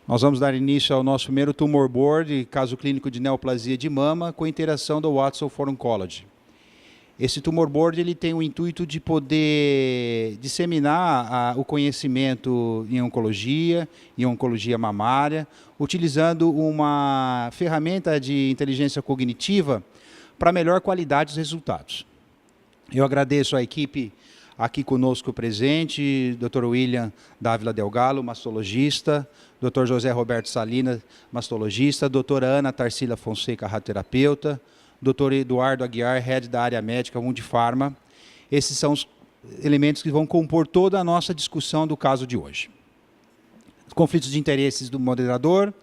Nós vamos dar início ao nosso primeiro Tumor Board, caso clínico de neoplasia de mama, com interação do Watson for Oncology. Esse Tumor Board ele tem o intuito de poder disseminar o conhecimento em oncologia mamária, utilizando uma ferramenta de inteligência cognitiva para melhor qualidade dos resultados. Eu agradeço a equipe aqui conosco presente, Dr. William Dávila Delgado, mastologista, Dr. José Roberto Salinas, mastologista, doutora Ana Tarsila Fonseca, radioterapeuta, Dr. Eduardo Aguiar, head da área médica Mundifarma. Esses são os elementos que vão compor toda a nossa discussão do caso de hoje. Os conflitos de interesses do moderador.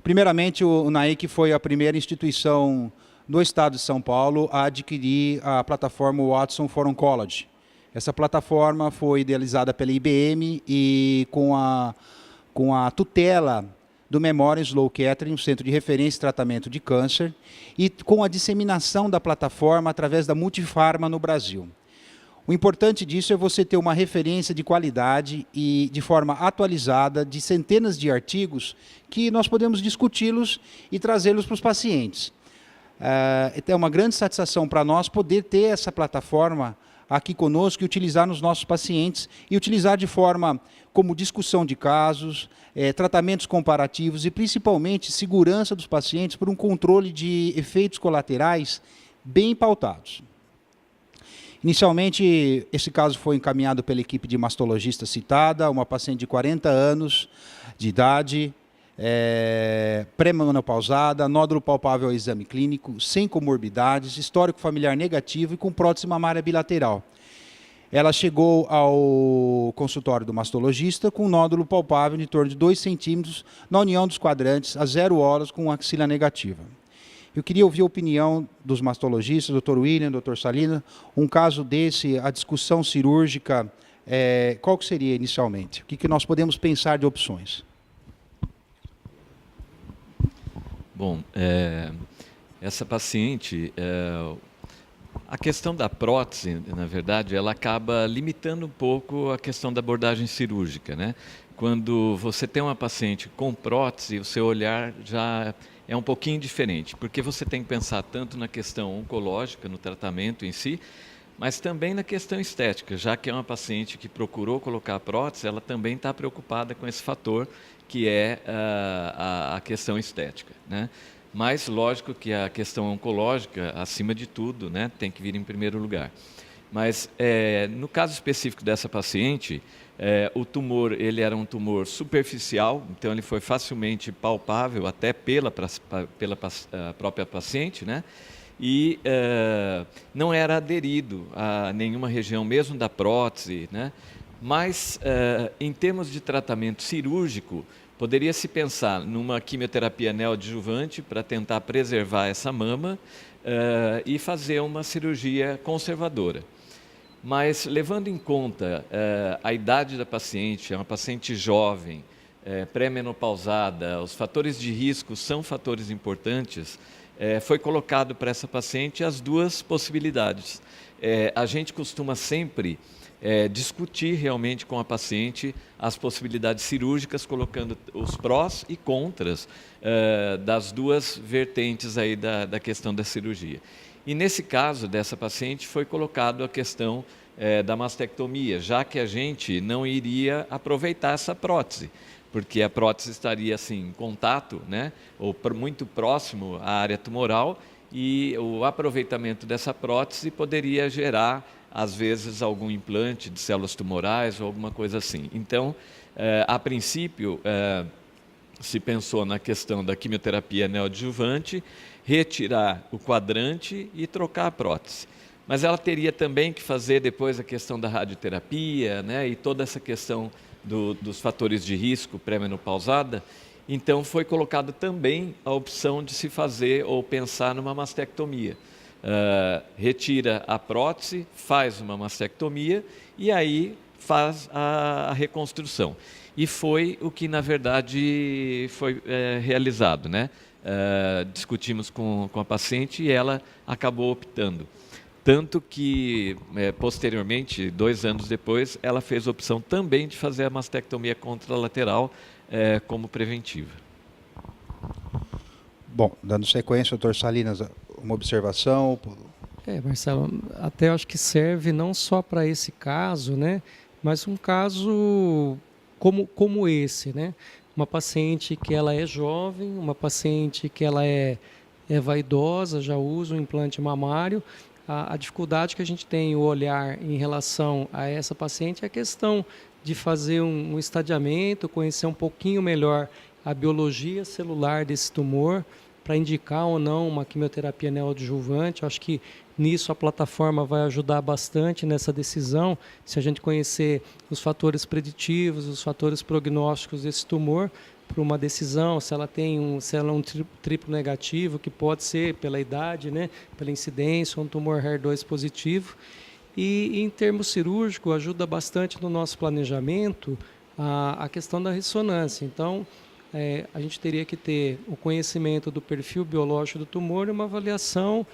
Primeiramente, o NAIC foi a primeira instituição do estado de São Paulo a adquirir a plataforma Watson for Oncology. Essa plataforma foi idealizada pela IBM e com a tutela do Memorial Sloan Kettering, um centro de referência e tratamento de câncer, e com a disseminação da plataforma através da Multifarma no Brasil. O importante disso é você ter uma referência de qualidade e de forma atualizada de centenas de artigos que nós podemos discuti-los e trazê-los para os pacientes. É uma grande satisfação para nós poder ter essa plataforma aqui conosco e utilizar nos nossos pacientes e utilizar de forma como discussão de casos, tratamentos comparativos e principalmente segurança dos pacientes por um controle de efeitos colaterais bem pautados. Inicialmente, esse caso foi encaminhado pela equipe de mastologista citada, uma paciente de 40 anos de idade, pré-menopausada, nódulo palpável ao exame clínico, sem comorbidades, histórico familiar negativo e com prótese mamária bilateral. Ela chegou ao consultório do mastologista com um nódulo palpável de torno de 2 centímetros na união dos quadrantes, a 0 horas, com axila negativa. Eu queria ouvir a opinião dos mastologistas, Dr. William, Dr. Salina, um caso desse, a discussão cirúrgica, qual que seria inicialmente? O que nós podemos pensar de opções? Bom, essa paciente, a questão da prótese, na verdade, ela acaba limitando um pouco a questão da abordagem cirúrgica, né? Quando você tem uma paciente com prótese, o seu olhar já é um pouquinho diferente, porque você tem que pensar tanto na questão oncológica, no tratamento em si, mas também na questão estética, já que é uma paciente que procurou colocar a prótese, ela também está preocupada com esse fator que é a questão estética, né? Mas, lógico que a questão oncológica, acima de tudo, né, tem que vir em primeiro lugar. Mas, no caso específico dessa paciente, o tumor ele era um tumor superficial, então ele foi facilmente palpável até pela própria paciente, né? E não era aderido a nenhuma região, mesmo da prótese, né? Mas, em termos de tratamento cirúrgico, poderia-se pensar numa quimioterapia neoadjuvante para tentar preservar essa mama e fazer uma cirurgia conservadora. Mas, levando em conta a idade da paciente, é uma paciente jovem, pré-menopausada, os fatores de risco são fatores importantes, foi colocado para essa paciente as duas possibilidades. A gente costuma sempre discutir realmente com a paciente as possibilidades cirúrgicas, colocando os prós e contras das duas vertentes aí da questão da cirurgia. E nesse caso dessa paciente foi colocado a questão da mastectomia, já que a gente não iria aproveitar essa prótese, porque a prótese estaria assim, em contato, né, ou muito próximo à área tumoral, e o aproveitamento dessa prótese poderia gerar, às vezes, algum implante de células tumorais ou alguma coisa assim. Então, a princípio, se pensou na questão da quimioterapia neoadjuvante, retirar o quadrante e trocar a prótese. Mas ela teria também que fazer depois a questão da radioterapia, né, e toda essa questão dos fatores de risco pré-menopausada. Então, foi colocada também a opção de se fazer ou pensar numa mastectomia. Retira a prótese, faz uma mastectomia e aí faz a reconstrução. E foi o que, na verdade, foi realizado, né? Discutimos com a paciente e ela acabou optando. Tanto que, posteriormente, 2 anos depois, ela fez a opção também de fazer a mastectomia contralateral, como preventiva. Bom, dando sequência, doutor Salinas, uma observação. Marcelo, até acho que serve não só para esse caso, né, mas um caso como esse, né? Uma paciente que ela é jovem, uma paciente que ela é vaidosa, já usa o implante mamário. A dificuldade que a gente tem o olhar em relação a essa paciente é a questão de fazer um estadiamento, conhecer um pouquinho melhor a biologia celular desse tumor, para indicar ou não uma quimioterapia neoadjuvante. Eu acho que nisso a plataforma vai ajudar bastante nessa decisão, se a gente conhecer os fatores preditivos, os fatores prognósticos desse tumor, para uma decisão, se ela é um triplo negativo, que pode ser pela idade, né, pela incidência, ou um tumor HER2 positivo. E em termos cirúrgicos, ajuda bastante no nosso planejamento a questão da ressonância. Então, a gente teria que ter o conhecimento do perfil biológico do tumor e uma avaliação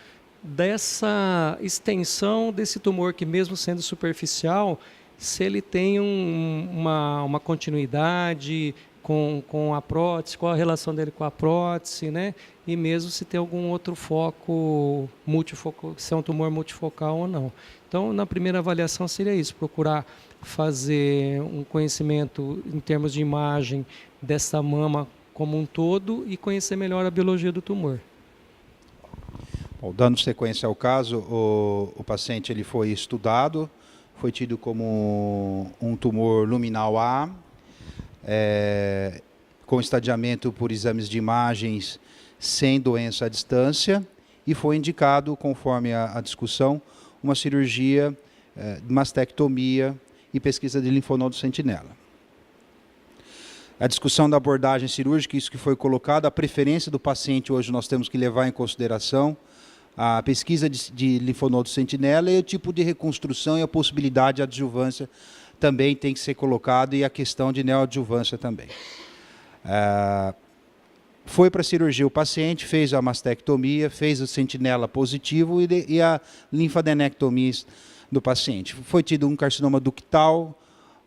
dessa extensão desse tumor, que mesmo sendo superficial, se ele tem uma continuidade com a prótese, qual a relação dele com a prótese, né? E mesmo se tem algum outro foco multifocal, se é um tumor multifocal ou não. Então, na primeira avaliação seria isso, procurar fazer um conhecimento em termos de imagem dessa mama como um todo e conhecer melhor a biologia do tumor. Bom, dando sequência ao caso, o paciente ele foi estudado, foi tido como um tumor luminal A, com estadiamento por exames de imagens sem doença à distância, e foi indicado, conforme a discussão, uma cirurgia, mastectomia e pesquisa de linfonodo sentinela. A discussão da abordagem cirúrgica, isso que foi colocado, a preferência do paciente hoje nós temos que levar em consideração a pesquisa de linfonodo sentinela e o tipo de reconstrução e a possibilidade de adjuvância também tem que ser colocado, e a questão de neoadjuvância também. Foi para a cirurgia o paciente, fez a mastectomia, fez o sentinela positivo e a linfadenectomia do paciente. Foi tido um carcinoma ductal,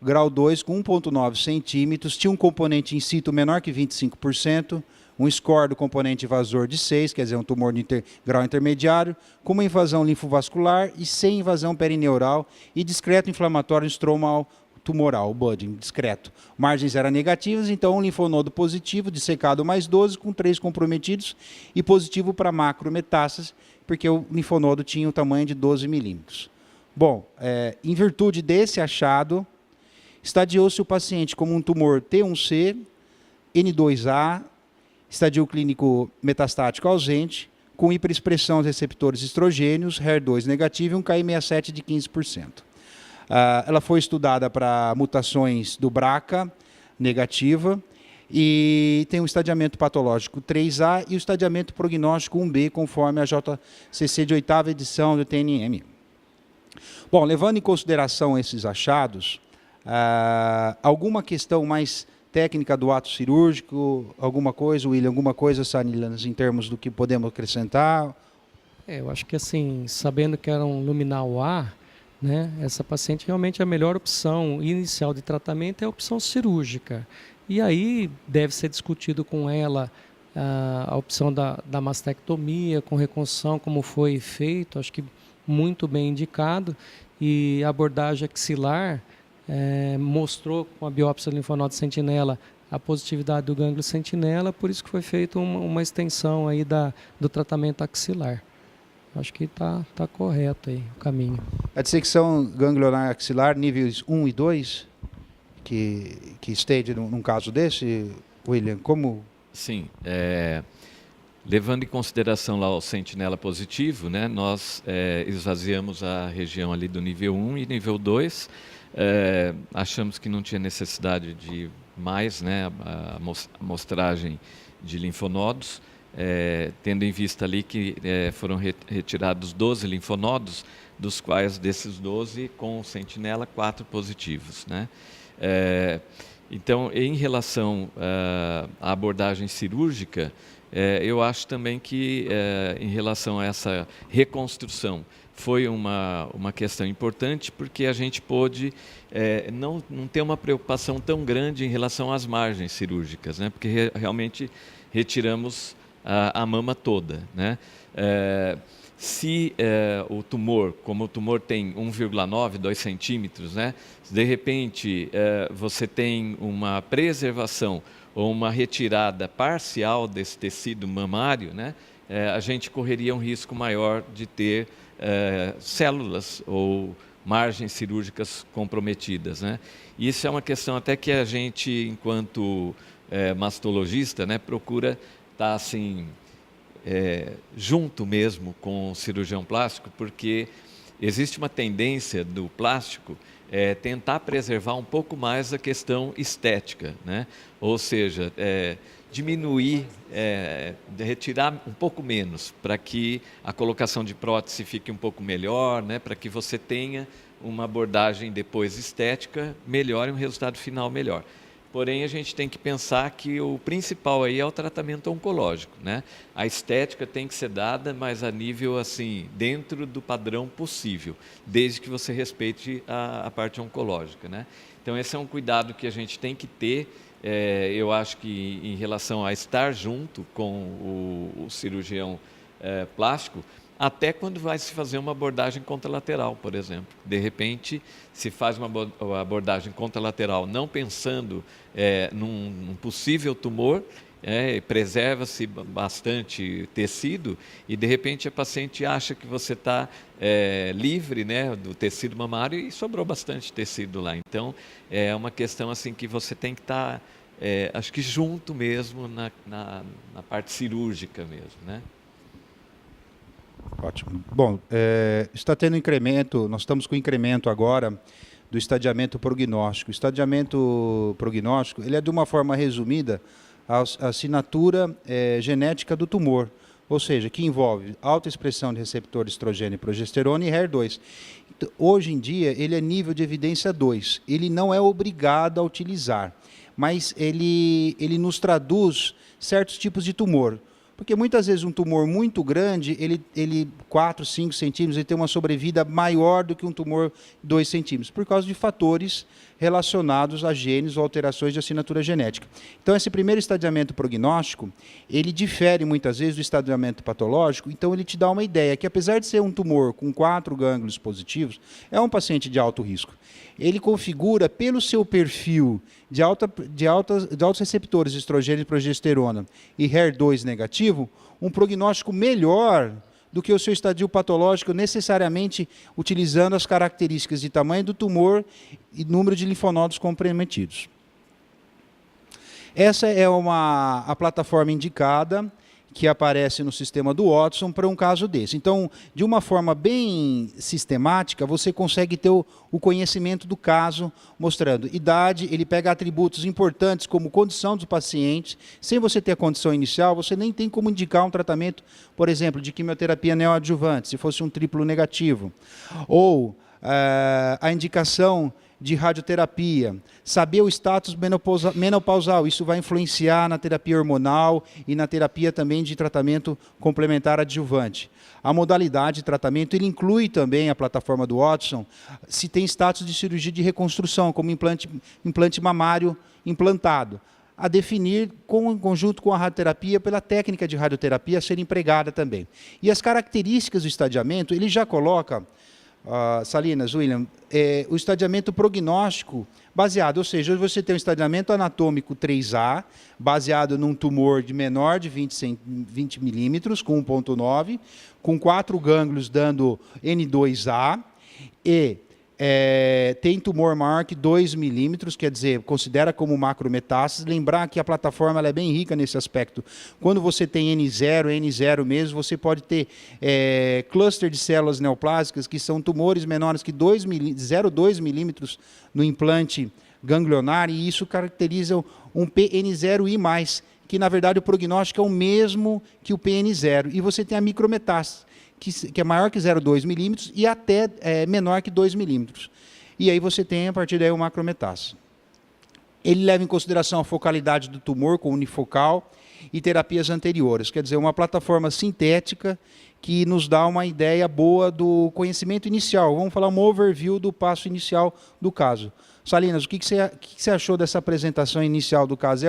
grau 2, com 1,9 centímetros, tinha um componente in situ menor que 25%, um score do componente invasor de 6, quer dizer, um tumor de grau intermediário, com uma invasão linfovascular e sem invasão perineural e discreto inflamatório estromal tumoral, o budding, discreto. Margens eram negativas, então um linfonodo positivo, dissecado mais 12, com 3 comprometidos, e positivo para macrometástase, porque o linfonodo tinha o tamanho de 12 milímetros. Bom, em virtude desse achado, estadiou-se o paciente como um tumor T1C, N2A, estadio clínico metastático ausente, com hiperexpressão de receptores estrogênios, HER2 negativo e um KI67 de 15%. Ela foi estudada para mutações do BRCA negativa e tem um estadiamento patológico 3A e o estadiamento prognóstico 1B, conforme a JCC de 8ª edição do TNM. Bom, levando em consideração esses achados, alguma questão mais técnica do ato cirúrgico, alguma coisa, William, alguma coisa, Salinas, em termos do que podemos acrescentar? Eu acho que assim, sabendo que era um luminal A, né, essa paciente realmente a melhor opção inicial de tratamento é a opção cirúrgica. E aí deve ser discutido com ela a opção da mastectomia, com reconstrução, como foi feito, acho que muito bem indicado, e a abordagem axilar mostrou com a biópsia do linfonodo sentinela a positividade do gânglio sentinela, por isso que foi feita uma extensão aí do tratamento axilar. Acho que está correto aí o caminho. A dissecção ganglionar axilar, níveis 1 e 2, que stage num caso desse, William, como? Sim, levando em consideração lá o sentinela positivo, né, nós esvaziamos a região ali do nível 1 e nível 2, achamos que não tinha necessidade de mais, né, a amostragem de linfonodos, tendo em vista ali que foram retirados 12 linfonodos, dos quais desses 12 com o sentinela 4 positivos, né? Então, em relação à abordagem cirúrgica, eu acho também que, em relação a essa reconstrução, foi uma questão importante, porque a gente pôde não ter uma preocupação tão grande em relação às margens cirúrgicas, né? Porque realmente retiramos a mama toda, né? Se o tumor, como o tumor tem 1,9, 2 centímetros, né? De repente você tem uma preservação ou uma retirada parcial desse tecido mamário, né? A gente correria um risco maior de ter células ou margens cirúrgicas comprometidas, né? E isso é uma questão até que a gente, enquanto mastologista, né, procura estar assim, junto mesmo com o cirurgião plástico, porque existe uma tendência do plástico tentar preservar um pouco mais a questão estética, né? Ou seja, diminuir, retirar um pouco menos, para que a colocação de prótese fique um pouco melhor, né? Para que você tenha uma abordagem depois estética melhor e um resultado final melhor. Porém, a gente tem que pensar que o principal aí é o tratamento oncológico, né? A estética tem que ser dada, mas a nível assim, dentro do padrão possível, desde que você respeite a parte oncológica, né? Então, esse é um cuidado que a gente tem que ter. Eu acho que em relação a estar junto com o cirurgião plástico, até quando vai se fazer uma abordagem contralateral, por exemplo. De repente, se faz uma abordagem contralateral não pensando num possível tumor, preserva-se bastante tecido e, de repente, a paciente acha que você está livre, né, do tecido mamário e sobrou bastante tecido lá. Então, é uma questão assim que você tem que estar, acho que junto mesmo na parte cirúrgica mesmo, né? Ótimo. Bom, está tendo incremento, nós estamos com incremento agora do estadiamento prognóstico. O estadiamento prognóstico, ele é de uma forma resumida a assinatura genética do tumor, ou seja, que envolve alta expressão de receptor estrogênio e progesterona e HER2. Então, hoje em dia, ele é nível de evidência 2. Ele não é obrigado a utilizar, mas ele nos traduz certos tipos de tumor. Porque muitas vezes um tumor muito grande, ele 4, 5 centímetros, ele tem uma sobrevida maior do que um tumor 2 centímetros, por causa de fatores relacionados a genes ou alterações de assinatura genética. Então, esse primeiro estadiamento prognóstico, ele difere muitas vezes do estadiamento patológico, então ele te dá uma ideia que, apesar de ser um tumor com 4 gânglios positivos, é um paciente de alto risco. Ele configura, pelo seu perfil de altos receptores de estrogênio e progesterona e HER2 negativo, um prognóstico melhor do que o seu estadio patológico, necessariamente utilizando as características de tamanho do tumor e número de linfonodos comprometidos. Essa é a plataforma indicada que aparece no sistema do Watson para um caso desse. Então, de uma forma bem sistemática, você consegue ter o conhecimento do caso, mostrando idade, ele pega atributos importantes como condição do paciente. Sem você ter a condição inicial, você nem tem como indicar um tratamento, por exemplo, de quimioterapia neoadjuvante, se fosse um triplo negativo. Ou a indicação de radioterapia, saber o status menopausal, isso vai influenciar na terapia hormonal e na terapia também de tratamento complementar adjuvante. A modalidade de tratamento, ele inclui também a plataforma do Watson, se tem status de cirurgia de reconstrução, como implante mamário implantado, a definir em conjunto com a radioterapia, pela técnica de radioterapia a ser empregada também. E as características do estadiamento, ele já coloca, Salinas, William, o estadiamento prognóstico baseado, ou seja, você tem um estadiamento anatômico 3A, baseado num tumor de menor de 20 milímetros, com 1,9, com 4 gânglios dando N2A, e tem tumor maior que 2 milímetros, quer dizer, considera como macrometástase. Lembrar que a plataforma ela é bem rica nesse aspecto. Quando você tem N0 mesmo, você pode ter cluster de células neoplásicas, que são tumores menores que 0,2 milímetros no implante ganglionar, e isso caracteriza um PN0I+, que na verdade o prognóstico é o mesmo que o PN0, e você tem a micrometástase, que é maior que 0,2 milímetros e até menor que 2 milímetros. E aí você tem, a partir daí, o macrometástase. Ele leva em consideração a focalidade do tumor com unifocal, e terapias anteriores. Quer dizer, uma plataforma sintética que nos dá uma ideia boa do conhecimento inicial. Vamos falar um overview do passo inicial do caso. Salinas, o que você achou dessa apresentação inicial do caso?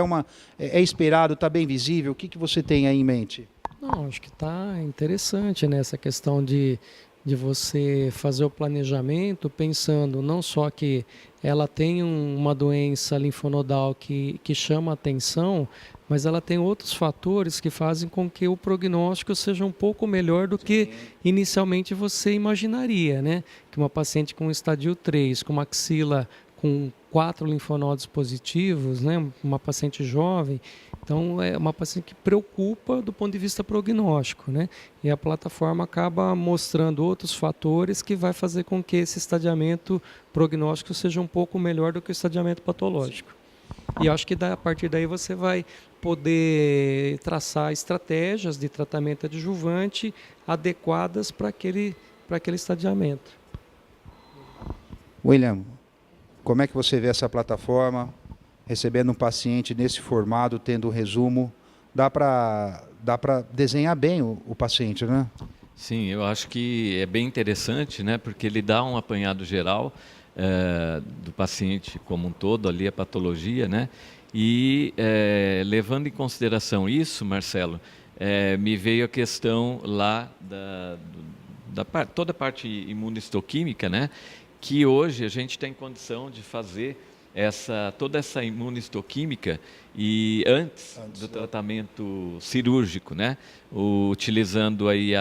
É esperado, está bem visível? O que você tem aí em mente? Não, acho que está interessante, né, essa questão de você fazer o planejamento pensando não só que ela tem uma doença linfonodal que chama atenção, mas ela tem outros fatores que fazem com que o prognóstico seja um pouco melhor do que inicialmente você imaginaria, né? Que uma paciente com estadio 3, com uma axila com 4 linfonodos positivos, né? Uma paciente jovem, então é uma paciente que preocupa do ponto de vista prognóstico, né? E a plataforma acaba mostrando outros fatores que vai fazer com que esse estadiamento prognóstico seja um pouco melhor do que o estadiamento patológico. E eu acho que a partir daí você vai poder traçar estratégias de tratamento adjuvante adequadas para aquele estadiamento. William, como é que você vê essa plataforma, recebendo um paciente nesse formato, tendo um resumo? Dá para desenhar bem o paciente, né? Sim, eu acho que é bem interessante, né, porque ele dá um apanhado geral do paciente como um todo, ali a patologia, né? E levando em consideração isso, Marcelo, me veio a questão lá toda a parte imunohistoquímica, né? Que hoje a gente tem condição de fazer toda essa imunohistoquímica e antes do tratamento cirúrgico, né? Utilizando aí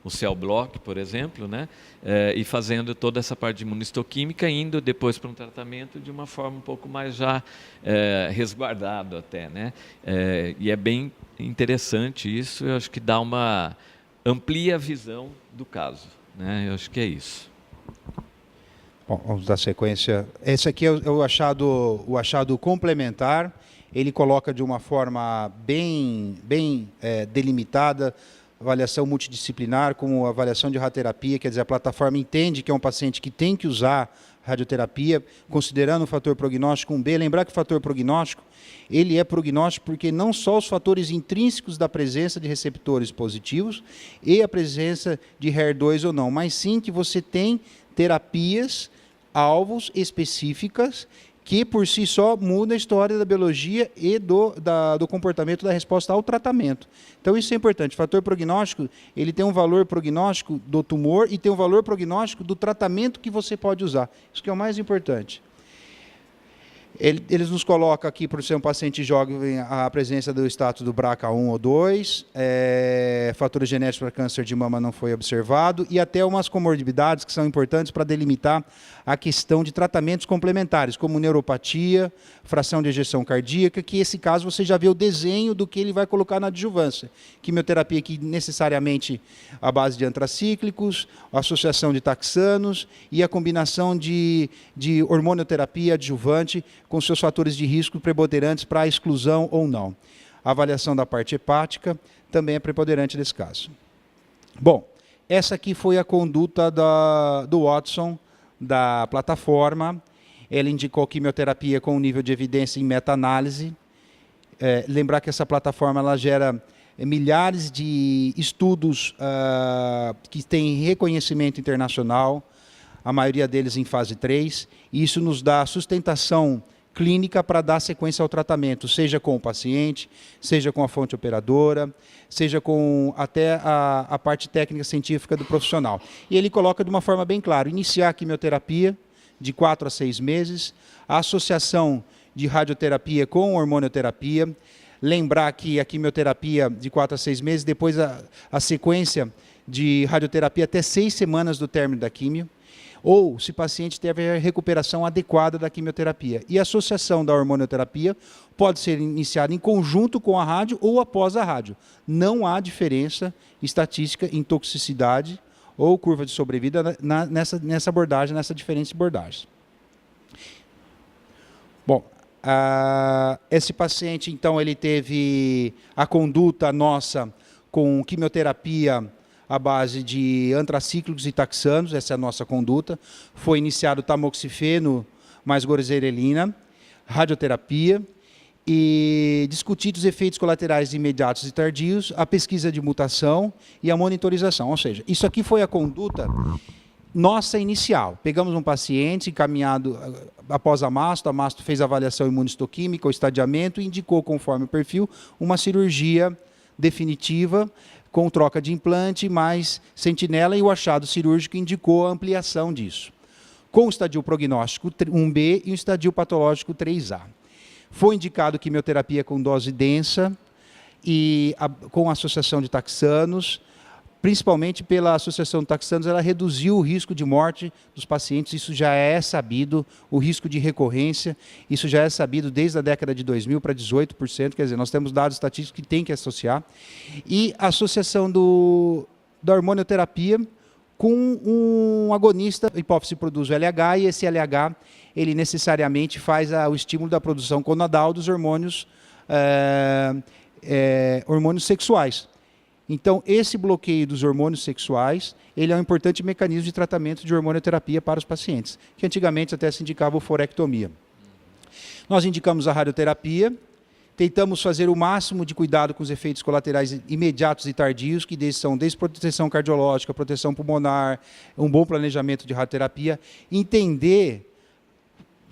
o cell block, por exemplo, né? E fazendo toda essa parte de imunohistoquímica, indo depois para um tratamento de uma forma um pouco mais já resguardado até, né? E é bem interessante isso, eu acho que amplia a visão do caso, né? Eu acho que é isso. Bom, vamos dar sequência. Esse aqui é o achado complementar. Ele coloca de uma forma bem delimitada, avaliação multidisciplinar, como avaliação de radioterapia, quer dizer, a plataforma entende que é um paciente que tem que usar radioterapia, considerando o fator prognóstico 1B. Lembrar que o fator prognóstico, ele é prognóstico porque não só os fatores intrínsecos da presença de receptores positivos e a presença de HER2 ou não, mas sim que você tem terapias, alvos específicas que por si só muda a história da biologia e do comportamento da resposta ao tratamento. Então isso é importante. O fator prognóstico, ele tem um valor prognóstico do tumor e tem um valor prognóstico do tratamento que você pode usar. Isso que é o mais importante. Eles nos colocam aqui, por ser um paciente jovem, a presença do status do BRCA1 ou 2, fatores genéticos para câncer de mama não foi observado, e até umas comorbidades que são importantes para delimitar a questão de tratamentos complementares, como neuropatia, fração de ejeção cardíaca, que esse caso você já vê o desenho do que ele vai colocar na adjuvância. Quimioterapia que necessariamente a base de antracíclicos, a associação de taxanos e a combinação de hormonioterapia adjuvante com seus fatores de risco preponderantes para a exclusão ou não. A avaliação da parte hepática também é preponderante nesse caso. Bom, essa aqui foi a conduta do Watson, da plataforma. Ela indicou quimioterapia com nível de evidência em meta-análise. Lembrar que essa plataforma ela gera milhares de estudos que têm reconhecimento internacional, a maioria deles em fase 3, e isso nos dá sustentação clínica para dar sequência ao tratamento, seja com o paciente, seja com a fonte operadora, seja com até a parte técnica científica do profissional. E ele coloca de uma forma bem clara, iniciar a quimioterapia de 4 a 6 meses, a associação de radioterapia com hormonioterapia, lembrar que a quimioterapia de 4 a 6 meses, depois a sequência de radioterapia até 6 semanas do término da quimio, ou se o paciente teve a recuperação adequada da quimioterapia. E a associação da hormonioterapia pode ser iniciada em conjunto com a rádio ou após a rádio. Não há diferença estatística em toxicidade ou curva de sobrevida nessa abordagem, nessa diferença de abordagens. Bom, esse paciente, então, ele teve a conduta nossa com quimioterapia à base de antracíclicos e taxanos, essa é a nossa conduta. Foi iniciado tamoxifeno mais gorzerelina, radioterapia, e discutidos os efeitos colaterais imediatos e tardios, a pesquisa de mutação e a monitorização. Ou seja, isso aqui foi a conduta nossa inicial. Pegamos um paciente encaminhado após a masto fez a avaliação imunistoquímica, o estadiamento, e indicou, conforme o perfil, uma cirurgia definitiva com troca de implante, mais sentinela, e o achado cirúrgico indicou a ampliação disso, com o estadio prognóstico 1B e o estadio patológico 3A. Foi indicado quimioterapia com dose densa e com a associação de taxanos, principalmente pela associação de taxanos, ela reduziu o risco de morte dos pacientes, isso já é sabido, o risco de recorrência, isso já é sabido desde a década de 2000 para 18%, quer dizer, nós temos dados estatísticos que tem que associar, e a associação da hormonioterapia com um agonista, a hipófise produz o LH, e esse LH, ele necessariamente faz o estímulo da produção conadal dos hormônios, hormônios sexuais. Então, esse bloqueio dos hormônios sexuais, ele é um importante mecanismo de tratamento de hormonioterapia para os pacientes, que antigamente até se indicava a forectomia. Nós indicamos a radioterapia, tentamos fazer o máximo de cuidado com os efeitos colaterais imediatos e tardios, que são desde proteção cardiológica, proteção pulmonar, um bom planejamento de radioterapia, entender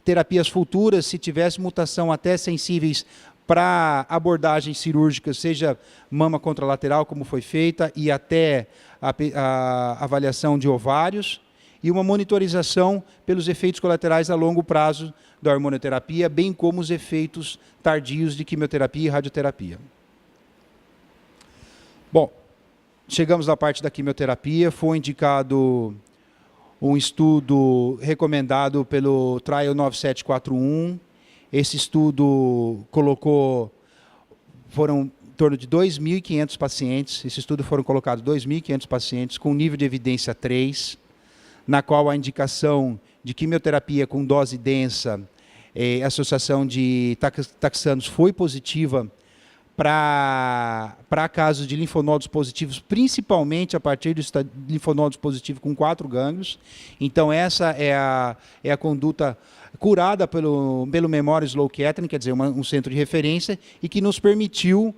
terapias futuras, se tivesse mutação até sensíveis para abordagens cirúrgicas, seja mama contralateral, como foi feita, e até a avaliação de ovários, e uma monitorização pelos efeitos colaterais a longo prazo da hormonioterapia, bem como os efeitos tardios de quimioterapia e radioterapia. Bom, chegamos à parte da quimioterapia, foi indicado um estudo recomendado pelo Trial 9741, esse estudo foram em torno de 2.500 pacientes, esse estudo foram colocados 2.500 pacientes com nível de evidência 3, na qual a indicação de quimioterapia com dose densa, associação de taxanos foi positiva para casos de linfonodos positivos, principalmente a partir de linfonodos positivos com 4 gânglios. Então, essa é a conduta curada pelo Memorial Sloan Kettering, quer dizer, um centro de referência, e que nos permitiu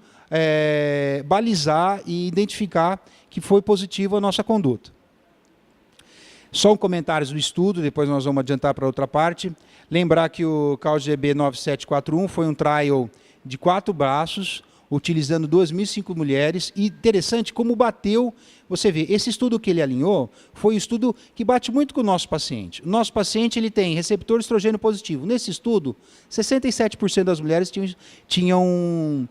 balizar e identificar que foi positiva a nossa conduta. Só um comentário do estudo, depois nós vamos adiantar para outra parte. Lembrar que o CAUGB 9741 foi um trial de 4 braços, utilizando 2.005 mulheres, e interessante como bateu, você vê, esse estudo que ele alinhou, foi um estudo que bate muito com o nosso paciente. O nosso paciente ele tem receptor estrogênio positivo. Nesse estudo, 67% das mulheres tinham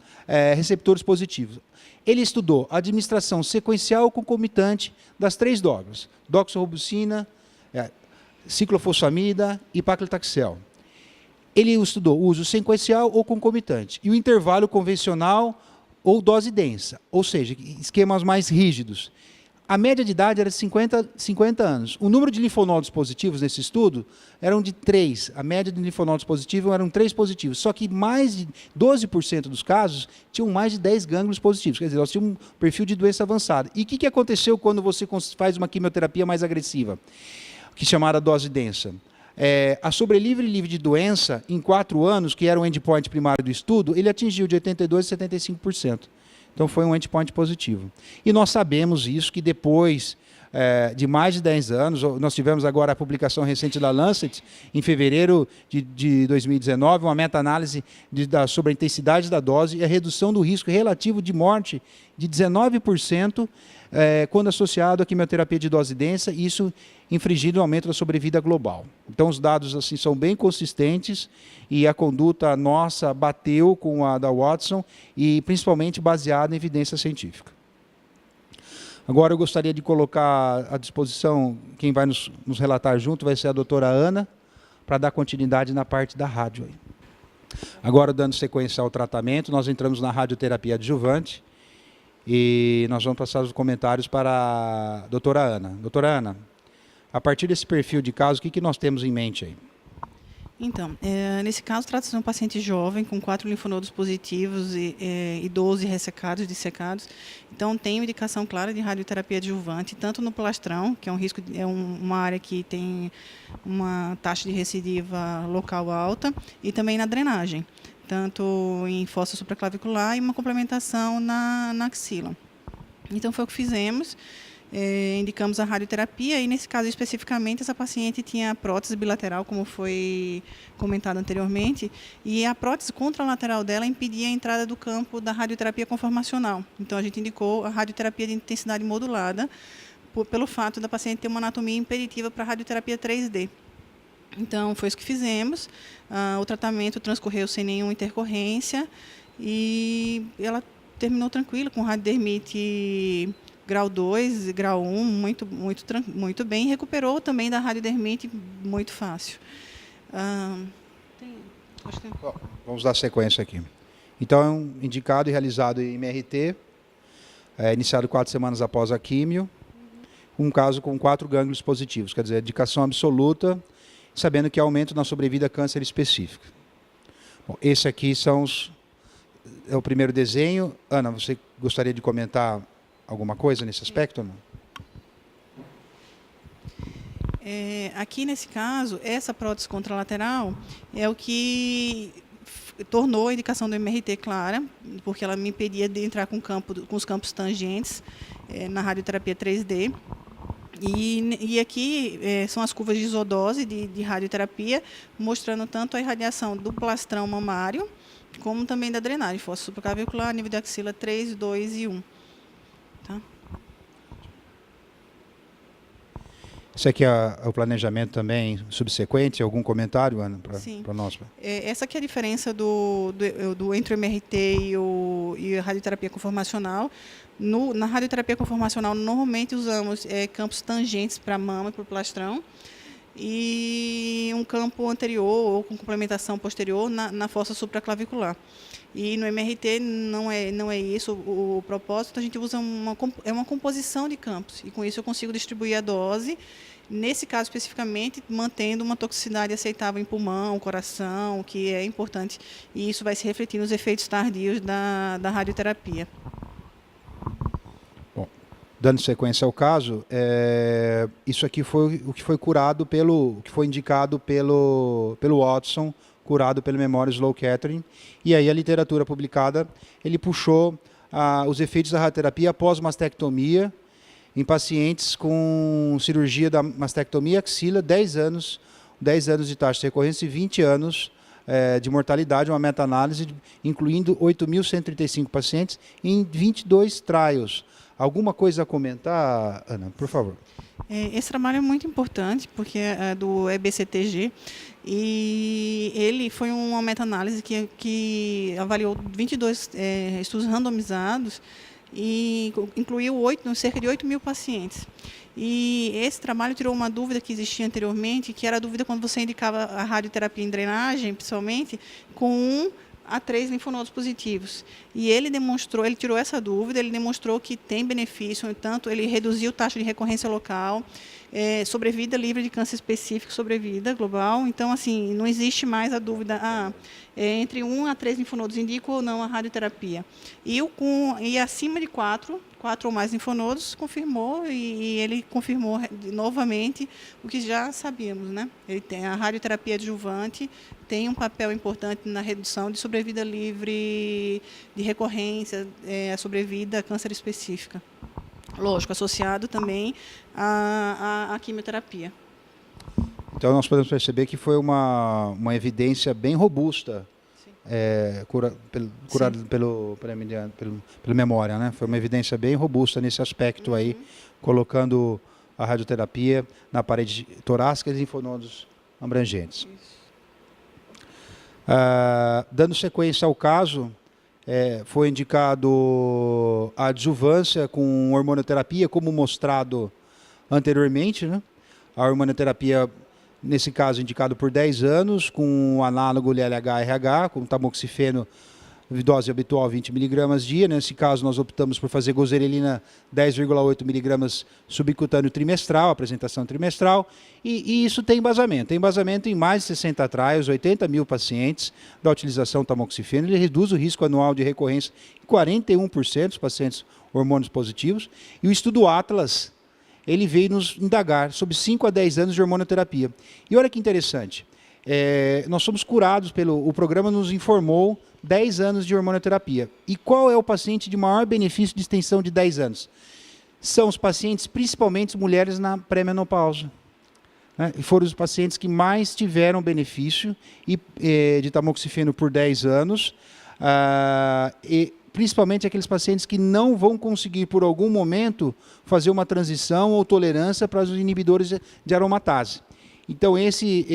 receptores positivos. Ele estudou a administração sequencial concomitante das 3 drogas, doxorubicina, ciclofosfamida e paclitaxel. Ele estudou o uso sequencial ou concomitante e o intervalo convencional ou dose densa, ou seja, esquemas mais rígidos. A média de idade era de 50 anos. O número de linfonodos positivos nesse estudo eram de 3. A média de linfonodos positivos eram 3 positivos. Só que mais de 12% dos casos tinham mais de 10 gânglios positivos. Quer dizer, nós tínhamos um perfil de doença avançada. E o que aconteceu quando você faz uma quimioterapia mais agressiva, que é chamada dose densa? A sobrelivre livre de doença, em 4 anos, que era o endpoint primário do estudo, ele atingiu de 82% a 75%. Então, foi um endpoint positivo. E nós sabemos isso, que depois de mais de 10 anos, nós tivemos agora a publicação recente da Lancet, em fevereiro de 2019, uma meta-análise sobre a intensidade da dose e a redução do risco relativo de morte de 19%, quando associado à quimioterapia de dose densa, isso infringindo o aumento da sobrevida global. Então, os dados assim são bem consistentes e a conduta nossa bateu com a da Watson e principalmente baseada em evidência científica. Agora, eu gostaria de colocar à disposição, quem vai nos relatar junto vai ser a doutora Ana, para dar continuidade na parte da rádio. Aí. Agora, dando sequência ao tratamento, nós entramos na radioterapia adjuvante e nós vamos passar os comentários para a doutora Ana. Doutora Ana, a partir desse perfil de caso, o que nós temos em mente aí? Então, nesse caso, trata-se de um paciente jovem com 4 linfonodos positivos e 12 ressecados, dissecados. Então, tem uma indicação clara de radioterapia adjuvante, tanto no plastrão, que é um risco, uma área que tem uma taxa de recidiva local alta, e também na drenagem. tanto em fossa supraclavicular e uma complementação na axila. Então, foi o que fizemos. Indicamos a radioterapia e, nesse caso especificamente, essa paciente tinha prótese bilateral, como foi comentado anteriormente, e a prótese contralateral dela impedia a entrada do campo da radioterapia conformacional. Então, a gente indicou a radioterapia de intensidade modulada, pelo fato da paciente ter uma anatomia impeditiva para a radioterapia 3D. Então, foi isso que fizemos. O tratamento transcorreu sem nenhuma intercorrência e ela terminou tranquila, com radiodermite grau 2 e grau 1, muito bem. Recuperou também da radiodermite muito fácil. Vamos dar sequência aqui. Então, indicado e realizado em MRT, iniciado 4 semanas após a químio, um caso com 4 gânglios positivos, quer dizer, indicação absoluta, sabendo que há aumento na sobrevida câncer específico. Bom, esse aqui é o primeiro desenho. Ana, você gostaria de comentar alguma coisa nesse aspecto? Não? Aqui, nesse caso, essa prótese contralateral é o que tornou a indicação do MRT clara, porque ela me impedia de entrar com os campos tangentes na radioterapia 3D. E aqui são as curvas de isodose de radioterapia, mostrando tanto a irradiação do plastrão mamário, como também da drenagem, fossa supraclavicular, nível de axila 3, 2 e 1. Tá? Isso aqui é o planejamento também subsequente? Algum comentário, Ana, para nós? Essa aqui é a diferença entre o MRT e a radioterapia conformacional. Na radioterapia conformacional, normalmente usamos campos tangentes para a mama e para o plastrão, e um campo anterior ou com complementação posterior na fossa supraclavicular. E no MRT não é isso o propósito, a gente usa uma composição de campos, e com isso eu consigo distribuir a dose, nesse caso especificamente, mantendo uma toxicidade aceitável em pulmão, coração, que é importante, e isso vai se refletir nos efeitos tardios da radioterapia. Bom, dando sequência ao caso, isso aqui foi o que foi curado o que foi indicado pelo Watson, curado pelo Memorial Sloan Kettering, e aí a literatura publicada, ele puxou os efeitos da radioterapia após mastectomia em pacientes com cirurgia da mastectomia axila, 10 anos de taxa de recorrência e 20 anos de mortalidade, uma meta-análise incluindo 8.135 pacientes em 22 trials. Alguma coisa a comentar, Ana, por favor? Esse trabalho é muito importante, porque é do EBCTG, e ele foi uma meta-análise que avaliou 22 estudos randomizados e incluiu cerca de 8.000 pacientes. E esse trabalho tirou uma dúvida que existia anteriormente, que era a dúvida quando você indicava a radioterapia em drenagem, principalmente, com 1 a 3 linfonodos positivos. E ele tirou essa dúvida, ele demonstrou que tem benefício, tanto ele reduziu taxa de recorrência local, sobrevida livre de câncer específico, sobrevida global. Então, assim, não existe mais a dúvida, entre 1 a 3 linfonodos indico ou não a radioterapia. E acima de 4 ou mais linfonodos, confirmou, e ele confirmou novamente o que já sabíamos, né? A radioterapia adjuvante tem um papel importante na redução de sobrevida livre de recorrência, a sobrevida a câncer específica. Lógico, associado também à quimioterapia. Então, nós podemos perceber que foi uma evidência bem robusta, curada pelo Memória, né? Foi uma evidência bem robusta nesse aspecto aí, colocando a radioterapia na parede torácica e linfonodos abrangentes. Dando sequência ao caso, foi indicado a adjuvância com hormonoterapia, como mostrado anteriormente, né? A hormonoterapia, nesse caso, indicado por 10 anos, com o análogo LLH-RH, com tamoxifeno, dose habitual 20 mg dia. Nesse caso, nós optamos por fazer gozerelina 10,8 mg subcutâneo trimestral, apresentação trimestral, e isso tem embasamento. Tem embasamento em mais de 60 trials, 80.000 pacientes da utilização do tamoxifeno. Ele reduz o risco anual de recorrência em 41% dos pacientes hormônios positivos. E o estudo Atlas, ele veio nos indagar sobre 5 a 10 anos de hormonoterapia. E olha que interessante, nós somos curados o programa nos informou 10 anos de hormonoterapia. E qual é o paciente de maior benefício de extensão de 10 anos? São os pacientes, principalmente mulheres na pré-menopausa. Né? E foram os pacientes que mais tiveram benefício de tamoxifeno por 10 anos, e principalmente aqueles pacientes que não vão conseguir, por algum momento, fazer uma transição ou tolerância para os inibidores de aromatase. Então, esse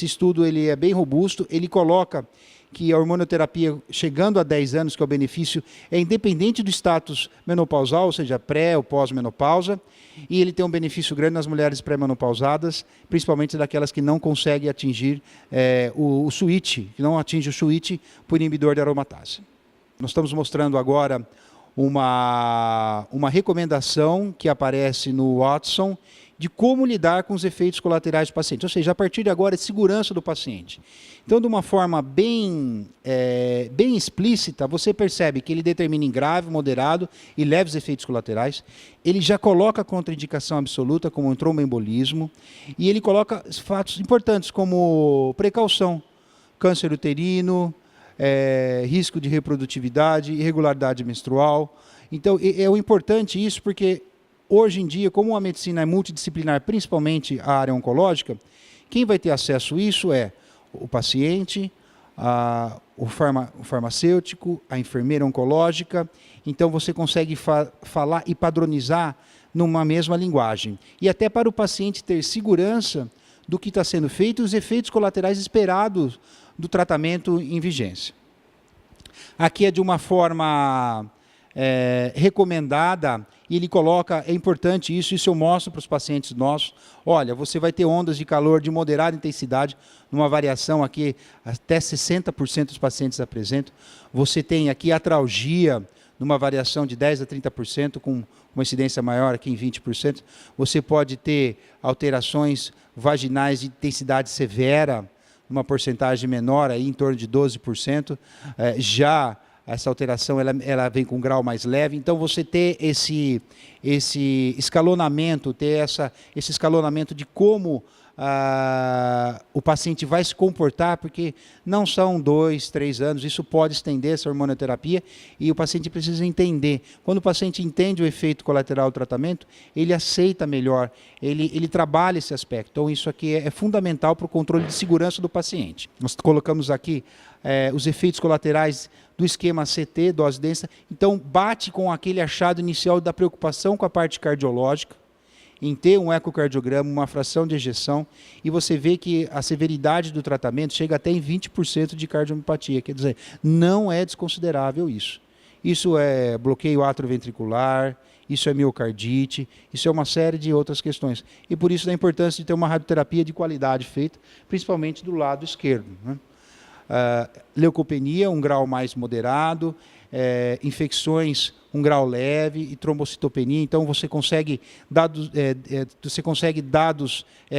estudo ele é bem robusto, ele coloca que a hormonoterapia, chegando a 10 anos, que é o benefício, é independente do status menopausal, ou seja, pré ou pós-menopausa, e ele tem um benefício grande nas mulheres pré-menopausadas, principalmente daquelas que não conseguem atingir o switch, que não atinge o switch por inibidor de aromatase. Nós estamos mostrando agora uma recomendação que aparece no Watson, de como lidar com os efeitos colaterais do paciente. Ou seja, a partir de agora é segurança do paciente. Então, de uma forma bem explícita, você percebe que ele determina em grave, moderado e leves efeitos colaterais. Ele já coloca contraindicação absoluta, como um tromboembolismo, e ele coloca fatos importantes, como precaução, câncer uterino, risco de reprodutividade, irregularidade menstrual. Então, é importante isso, porque hoje em dia, como a medicina é multidisciplinar, principalmente a área oncológica, quem vai ter acesso a isso é o paciente, o farmacêutico, a enfermeira oncológica. Então, você consegue falar e padronizar numa mesma linguagem. E até para o paciente ter segurança do que está sendo feito e os efeitos colaterais esperados do tratamento em vigência. Aqui é de uma forma recomendada, e ele coloca, é importante isso eu mostro para os pacientes nossos, olha, você vai ter ondas de calor de moderada intensidade, numa variação aqui, até 60% dos pacientes apresentam, você tem aqui atralgia, numa variação de 10% a 30%, com uma incidência maior aqui em 20%, você pode ter alterações vaginais de intensidade severa, numa porcentagem menor, aí, em torno de 12%, já essa alteração ela vem com um grau mais leve. Então, você ter esse escalonamento, esse escalonamento de como o paciente vai se comportar, porque não são 2, 3 anos, isso pode estender essa hormonoterapia, e o paciente precisa entender. Quando o paciente entende o efeito colateral do tratamento, ele aceita melhor, ele trabalha esse aspecto. Então, isso aqui é fundamental para o controle de segurança do paciente. Nós colocamos aqui os efeitos colaterais do esquema CT, dose densa. Então, bate com aquele achado inicial da preocupação com a parte cardiológica, em ter um ecocardiograma, uma fração de ejeção, e você vê que a severidade do tratamento chega até em 20% de cardiomiopatia. Quer dizer, não é desconsiderável isso. Isso é bloqueio atrioventricular, isso é miocardite, isso é uma série de outras questões. E por isso a importância de ter uma radioterapia de qualidade feita, principalmente do lado esquerdo, né? Leucopenia, um grau mais moderado, infecções, um grau leve, e trombocitopenia. Então, você consegue dados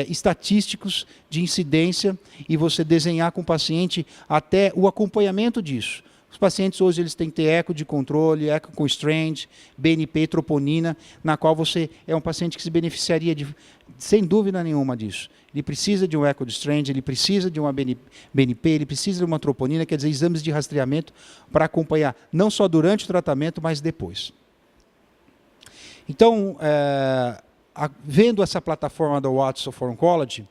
estatísticos de incidência, e você desenhar com o paciente até o acompanhamento disso. Os pacientes hoje eles têm que ter eco de controle, eco com strand, BNP, troponina, na qual você é um paciente que se beneficiaria sem dúvida nenhuma disso. Ele precisa de um eco de strand, ele precisa de uma BNP, ele precisa de uma troponina, quer dizer, exames de rastreamento para acompanhar, não só durante o tratamento, mas depois. Então, vendo essa plataforma da Watson for Oncology,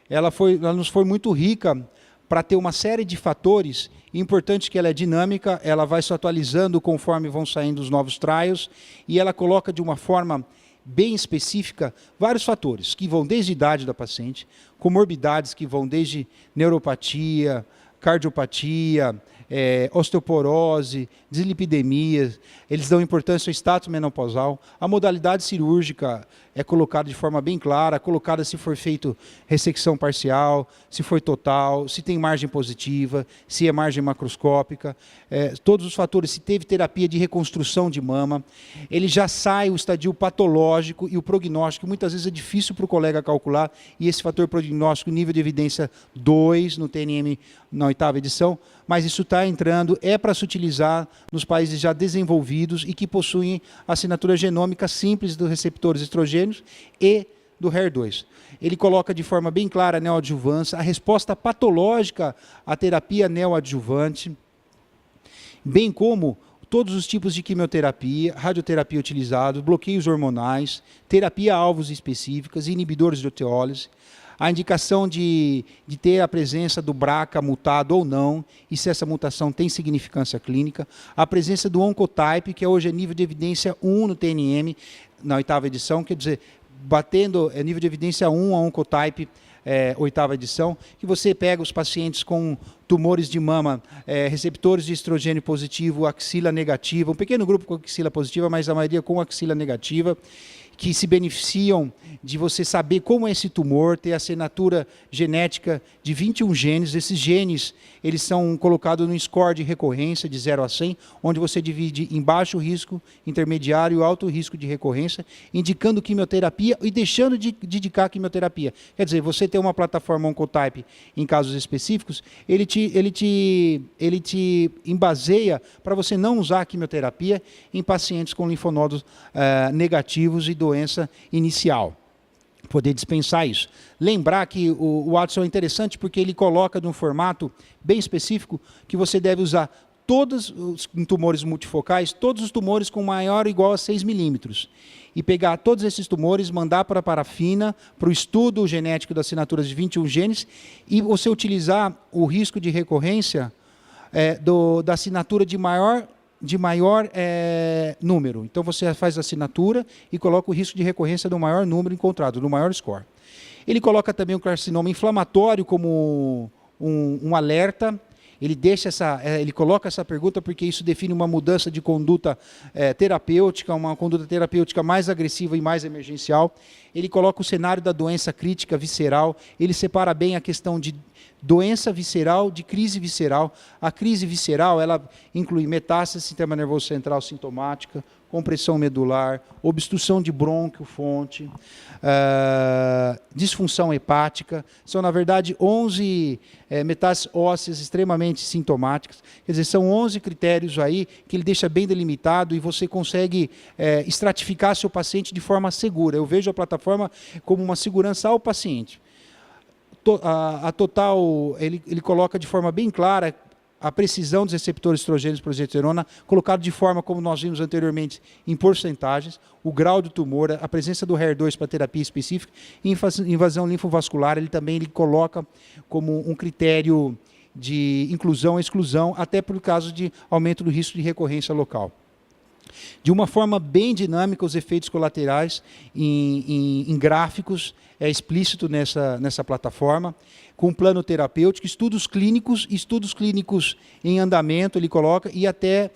ela nos foi muito rica para ter uma série de fatores. Importante que ela é dinâmica, ela vai se atualizando conforme vão saindo os novos trials, e ela coloca de uma forma bem específica vários fatores, que vão desde a idade da paciente, comorbidades que vão desde neuropatia, cardiopatia, osteoporose, dislipidemia. Eles dão importância ao status menopausal. A modalidade cirúrgica é colocada de forma bem clara, colocada se for feito ressecção parcial, se for total, se tem margem positiva, se é margem macroscópica, todos os fatores, se teve terapia de reconstrução de mama. Ele já sai o estadio patológico e o prognóstico, muitas vezes é difícil para o colega calcular, e esse fator prognóstico, nível de evidência 2 no TNM na 8ª edição, mas isso está entrando, é para se utilizar nos países já desenvolvidos e que possuem assinatura genômica simples dos receptores estrogênios e do HER2. Ele coloca de forma bem clara a neoadjuvância, a resposta patológica à terapia neoadjuvante, bem como todos os tipos de quimioterapia, radioterapia utilizados, bloqueios hormonais, terapia a alvos específicas, inibidores de proteólise, a indicação de ter a presença do BRCA mutado ou não, e se essa mutação tem significância clínica, a presença do Oncotype, que hoje é nível de evidência 1 no TNM, na 8ª edição, quer dizer, batendo nível de evidência 1 a Oncotype, 8ª edição, que você pega os pacientes com tumores de mama, receptores de estrogênio positivo, axila negativa, um pequeno grupo com axila positiva, mas a maioria com axila negativa, que se beneficiam de você saber como é esse tumor, ter a assinatura genética de 21 genes. Esses genes, eles são colocados no score de recorrência de 0 a 100, onde você divide em baixo risco, intermediário e alto risco de recorrência, indicando quimioterapia e deixando de indicar quimioterapia. Quer dizer, você tem uma plataforma Oncotype em casos específicos, ele te embaseia para você não usar a quimioterapia em pacientes com linfonodos negativos e doença inicial. Poder dispensar isso. Lembrar que o Watson é interessante porque ele coloca num formato bem específico que você deve usar todos os tumores multifocais, todos os tumores com maior ou igual a 6 milímetros. E pegar todos esses tumores, mandar para a parafina, para o estudo genético das assinaturas de 21 genes, e você utilizar o risco de recorrência da assinatura de maior número. Então, você faz a assinatura e coloca o risco de recorrência do maior número encontrado, do maior score. Ele coloca também o carcinoma inflamatório como um alerta. Ele coloca essa pergunta porque isso define uma mudança de conduta terapêutica, uma conduta terapêutica mais agressiva e mais emergencial. Ele coloca o cenário da doença crítica visceral. Ele separa bem a questão de doença visceral, de crise visceral. A crise visceral, ela inclui metástase, sistema nervoso central sintomática, compressão medular, obstrução de brônquio, fonte, disfunção hepática. São, na verdade, 11 metástases ósseas extremamente sintomáticas. Quer dizer, são 11 critérios aí que ele deixa bem delimitado e você consegue estratificar seu paciente de forma segura. Eu vejo a plataforma como uma segurança ao paciente. A Total, ele coloca de forma bem clara a precisão dos receptores estrogênios e progesterona, colocado de forma, como nós vimos anteriormente, em porcentagens, o grau do tumor, a presença do HER2 para terapia específica, e invasão linfovascular, ele coloca como um critério de inclusão e exclusão, até por caso de aumento do risco de recorrência local. De uma forma bem dinâmica, os efeitos colaterais em gráficos é explícito nessa plataforma, com plano terapêutico, estudos clínicos em andamento, ele coloca, e até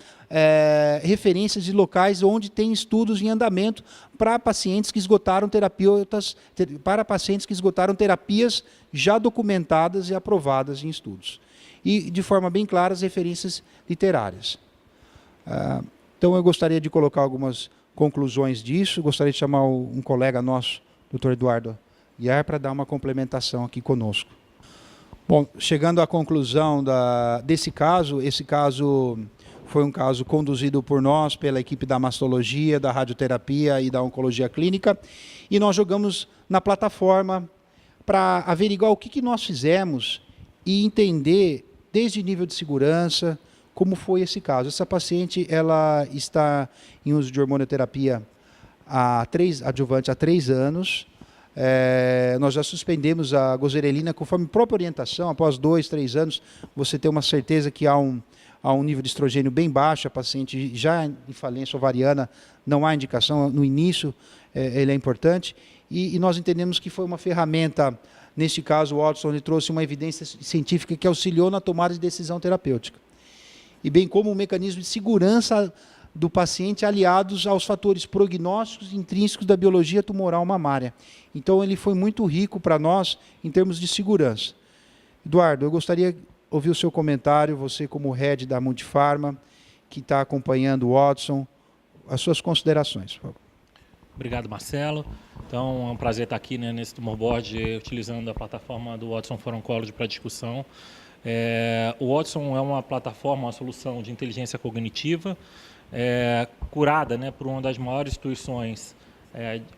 referências de locais onde tem estudos em andamento para pacientes que esgotaram terapias já documentadas e aprovadas em estudos. E, de forma bem clara, as referências literárias. Então, eu gostaria de colocar algumas conclusões disso. Gostaria de chamar um colega nosso, Dr. Eduardo Guiar, para dar uma complementação aqui conosco. Bom, chegando à conclusão desse caso, esse caso foi um caso conduzido por nós, pela equipe da mastologia, da radioterapia e da oncologia clínica, e nós jogamos na plataforma para averiguar o que nós fizemos e entender, desde nível de segurança, como foi esse caso. Essa paciente, ela está em uso de hormonioterapia adjuvante há 3 anos. Nós já suspendemos a gozerelina conforme própria orientação. Após 2, 3 anos, você tem uma certeza que há um nível de estrogênio bem baixo, a paciente já em falência ovariana, não há indicação. No início, ele é importante. E nós entendemos que foi uma ferramenta, neste caso, o Watson, ele trouxe uma evidência científica que auxiliou na tomada de decisão terapêutica. E bem como um mecanismo de segurança do paciente aliados aos fatores prognósticos intrínsecos da biologia tumoral mamária. Então, ele foi muito rico para nós em termos de segurança. Eduardo, eu gostaria de ouvir o seu comentário, você como head da Mundipharma, que está acompanhando o Watson, as suas considerações, por favor. Obrigado, Marcelo. Então, é um prazer estar aqui, né, nesse Tumor Board, utilizando a plataforma do Watson for Oncology para discussão. O Watson é uma plataforma, uma solução de inteligência cognitiva, curada, né, por uma das maiores instituições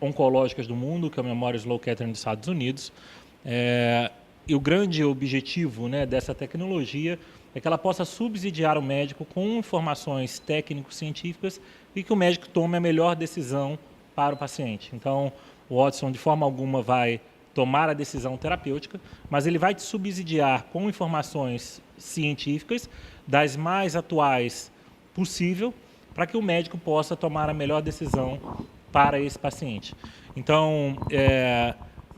oncológicas do mundo, que é o Memorial Sloan Kettering dos Estados Unidos. E o grande objetivo, né, dessa tecnologia é que ela possa subsidiar o médico com informações técnico-científicas e que o médico tome a melhor decisão para o paciente. Então, o Watson, de forma alguma, vai tomar a decisão terapêutica, mas ele vai te subsidiar com informações científicas das mais atuais possível para que o médico possa tomar a melhor decisão para esse paciente. Então,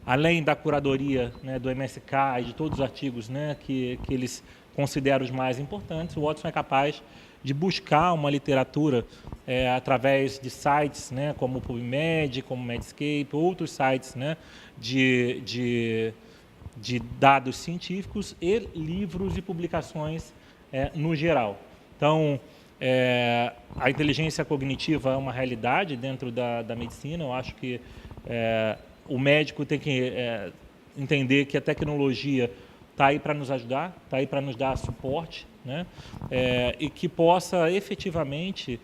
além da curadoria, né, do MSK e de todos os artigos, né, que eles consideram os mais importantes, o Watson é capaz de buscar uma literatura através de sites, né, como o PubMed, como o Medscape, outros sites, né, de dados científicos e livros e publicações no geral. Então, a inteligência cognitiva é uma realidade dentro da medicina. Eu acho que o médico tem que entender que a tecnologia está aí para nos ajudar, está aí para nos dar suporte, né? E que possa efetivamente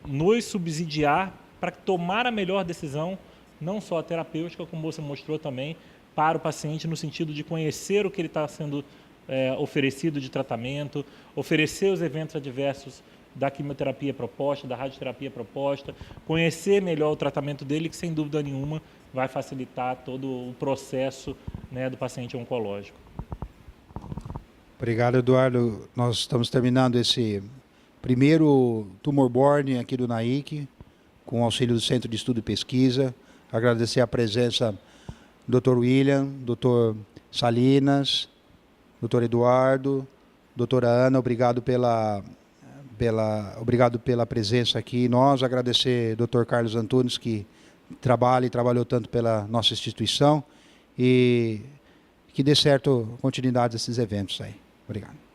nos subsidiar para tomar a melhor decisão, não só a terapêutica, como você mostrou também, para o paciente, no sentido de conhecer o que ele está sendo oferecido de tratamento, oferecer os eventos adversos da quimioterapia proposta, da radioterapia proposta, conhecer melhor o tratamento dele, que sem dúvida nenhuma vai facilitar todo o processo, né, do paciente oncológico. Obrigado, Eduardo. Nós estamos terminando esse primeiro Tumor Board aqui do NAIC, com o auxílio do Centro de Estudo e Pesquisa. Agradecer a presença do Dr. William, Dr. Salinas, Dr. Eduardo, doutora Ana, obrigado pela presença aqui. Nós agradecer ao Dr. Carlos Antunes, que trabalhou tanto pela nossa instituição, e que dê certo continuidade desses eventos aí. Obrigado.